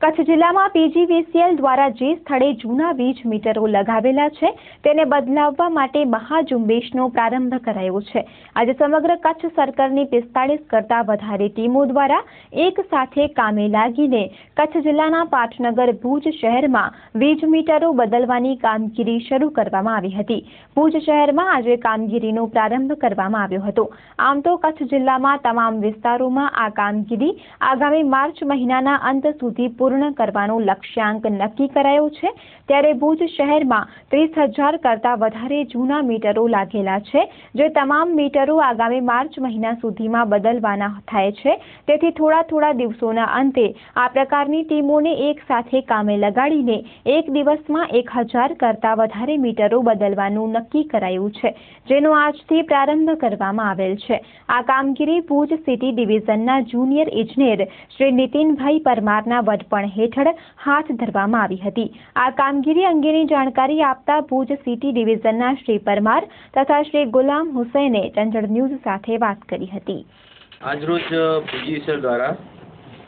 કચ્છ જિલ્લામાં પીજીવીસીએલ દ્વારા જે સ્થળે જૂના વીજ મીટરો લગાવેલા છે તેને બદલાવવા માટે મહાઝુંબેશનો પ્રારંભ કરાયો છે। આજે સમગ્ર કચ્છ સર્કલની 45 કરતાં વધારે ટીમો દ્વારા એક સાથે કામે લાગીને કચ્છ જિલ્લાના પાટનગર ભુજ શહેરમાં વીજ મીટરો બદલવાની કામગીરી શરૂ કરવામાં આવી હતી। ભુજ શહેરમાં આજે કામગીરીનો પ્રારંભ કરવામાં આવ્યો હતો। આમ તો કચ્છ જિલ્લામાં તમામ વિસ્તારોમાં આ કામગીરી આગામી માર્ચ મહિનાના અંત સુધી પૂર્ણ કરવાનો લક્ષ્યાંક નક્કી કરાયો છે। ત્યારે ભુજ શહેરમાં 30,000 કરતાં વધારે જૂના મીટરો લાગેલા છે, જે તમામ મીટરો આગામી માર્ચ મહિના સુધીમાં બદલવાના થાય છે। તેથી થોડા દિવસોના અંતે આ પ્રકારની ટીમોને એક સાથે કામે લગાડીને એક દિવસમાં 1,000 કરતાં વધારે મીટરો બદલવાનું નક્કી કરાયું છે, જેનો આજથી પ્રારંભ કરવામાં આવેલ છે। આ કામગીરી ભુજ સિટી ડિવિઝનના જુનિયર ઇજનેર શ્રી નીતિનભાઈ પરમારના વડપણ હેઠળ હાથ ધરવામાં આવી હતી। આ કામગીરી અંગેની જાણકારી આપતા ભુજ સિટી ડિવિઝનના શ્રી પરમાર તથા શ્રી ગુલામ હુસૈને ચંચળ ન્યૂઝ સાથે વાત કરી હતી। આજરોજ પીજીવીસીએલ દ્વારા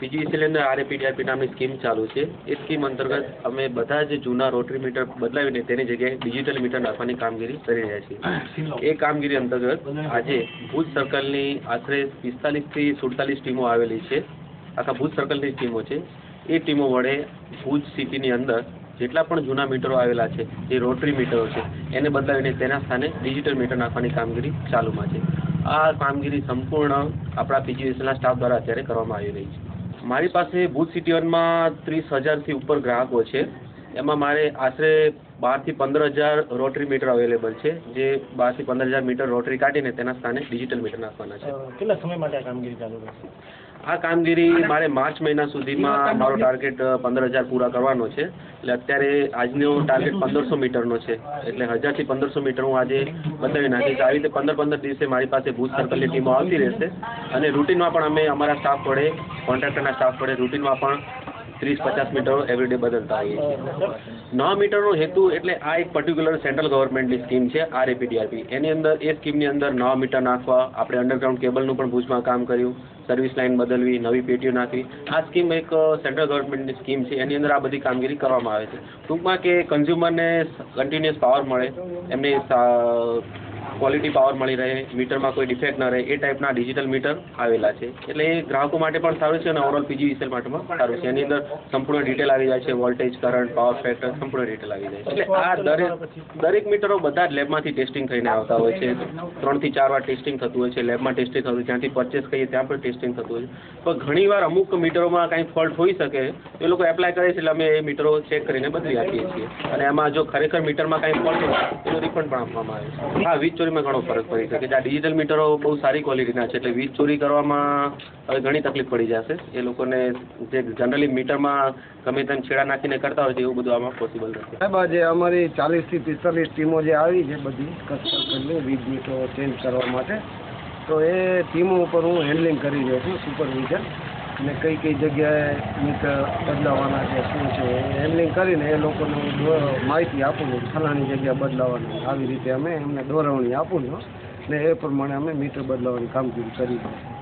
પીજીવીસીએલ આરએપીડીઆરપી નામની સ્કીમ ચાલુ છે। એ સ્કીમ અંતર્ગત અમે બધા જ જૂના રોટરી મીટર બદલાવીને તેની જગ્યાએ ડિજિટલ મીટર નાખવાની કામગીરી કરી રહ્યા છીએ। એ કામગીરી અંતર્ગત આજે ભુજ સર્કલની આશરે 45 થી 47 ટીમો આવેલી છે। આખા ભુજ સર્કલની ટીમો છે। એ ટીમો વડે ભુજ સિટીની અંદર જેટલા પણ જૂના મીટરો આવેલા છે, જે રોટરી મીટરો છે, એને બદલાવીને તેના સ્થાને ડિજિટલ મીટર નાખવાની કામગીરી ચાલુમાં છે। આ કામગીરી સંપૂર્ણ આપણા પીજીવીસીએલના સ્ટાફ દ્વારા અત્યારે કરવામાં આવી રહી છે। મારી પાસે ભુજ સિટી વનમાં 30,000થી ઉપર ગ્રાહકો છે। એમાં મારે આશરે 12,000 થી 15,000 રોટરી મીટર અવેલેબલ છે, જે 12,000 થી 15,000 મીટર રોટરી કાઢીને તેના સ્થાને ડિજિટલ મીટર નાખવાના છે। કેટલા સમય માટે આ કામગીરી ચાલુ રહેશે? આ કામગીરી મારે માર્ચ મહિના સુધીમાં મારો ટાર્ગેટ 15,000 પૂરા કરવાનો છે। એટલે અત્યારે આજનો ટાર્ગેટ 1,500 મીટરનો છે, એટલે 1,000 થી 1,500 મીટર હું આજે બદલાવી નાખીશ। આવી રીતે 15 દિવસે મારી પાસે ભુજ સર્કલની ટીમો આવતી રહેશે અને રૂટીનમાં પણ અમે અમારા સ્ટાફ વડે, કોન્ટ્રાક્ટરના સ્ટાફ વડે રૂટીનમાં પણ 30-50 મીટરો એવરીડે બદલતા હોઈએ છીએ। નવા મીટરનો હેતુ એટલે આ એક પર્ટિક્યુલર સેન્ટ્રલ ગવર્મેન્ટની સ્કીમ છે આરએપીડીઆરપી। એની અંદર એ સ્કીમની અંદર નવા મીટર નાખવા, આપણે અંડરગ્રાઉન્ડ કેબલનું પણ ભુજમાં કામ કર્યું, સર્વિસ લાઇન બદલવી, નવી પેટીઓ નાખવી। આ સ્કીમ એક સેન્ટ્રલ ગવર્મેન્ટની સ્કીમ છે, એની અંદર આ બધી કામગીરી કરવામાં આવે છે। ટૂંકમાં કે કન્ઝ્યુમરને કન્ટિન્યુઅસ પાવર મળે, એમને ક્વોલિટી પાવર મળી રહે, મીટરમાં કોઈ ડિફેક્ટ ન રહે, એ ટાઈપના ડિજિટલ મીટર આવેલા છે। એટલે એ ગ્રાહકો માટે પણ સારું છે અને ઓવરઓલ પીજીવીસીએલ માટે પણ સારું છે। એની અંદર સંપૂર્ણ ડિટેલ આવી જાય છે, વોલ્ટેજ, કરંટ, પાવર ફેક્ટર સંપૂર્ણ ડિટેલ આવી જાય છે। એટલે આ દરેક મીટરો બધા જ લેબમાંથી ટેસ્ટિંગ થઈને આવતા હોય છે। 3 થી 4 વાર ટેસ્ટિંગ થતું હોય છે, લેબમાં ટેસ્ટિંગ થતું હોય, જ્યાંથી પરચેસ કરીએ ત્યાં પણ ટેસ્ટિંગ થતું હોય છે। પણ ઘણીવાર અમુક મીટરોમાં કાંઈ ફોલ્ટ હોઈ શકે, એ લોકો એપ્લાય કરે છે, એટલે અમે એ મીટરો ચેક કરીને બદલી આપીએ છીએ અને એમાં જો ખરેખર મીટરમાં કાંઈ ફોલ્ટ હોય એનું રિફંડ પણ આપવામાં આવે છે। હા, વીજ ચોરીમાં ઘણો ફરક પડી શકે છે। આ ડિજિટલ મીટરો બહુ સારી ક્વોલિટીના છે, એટલે વીજ ચોરી કરવામાં હવે ઘણી તકલીફ પડી જશે। એ લોકોને જે જનરલી મીટરમાં ગમે તેમ છેડા નાખીને કરતા હોય છે, એવું બધું આમાં પોસિબલ નથી। સાહેબ, આજે અમારી 40 થી 45 ટીમો જે આવી છે બધી કચ્છ સર્કલની વીજ મીટરો ચેન્જ કરવા માટે, તો એ ટીમો ઉપર હું હેન્ડલિંગ કરી રહ્યો છું, સુપરવિઝન, અને કઈ જગ્યાએ મીટર બદલાવાના છે, શું છે, એ હેન્ડલિંગ કરીને એ લોકોને હું માહિતી આપું છું, ફલાણી જગ્યા બદલાવાની, આવી રીતે અમે એમને દોરવણી આપું છું ને એ પ્રમાણે અમે મીટર બદલાવાની કામગીરી કરી દઈએ છીએ।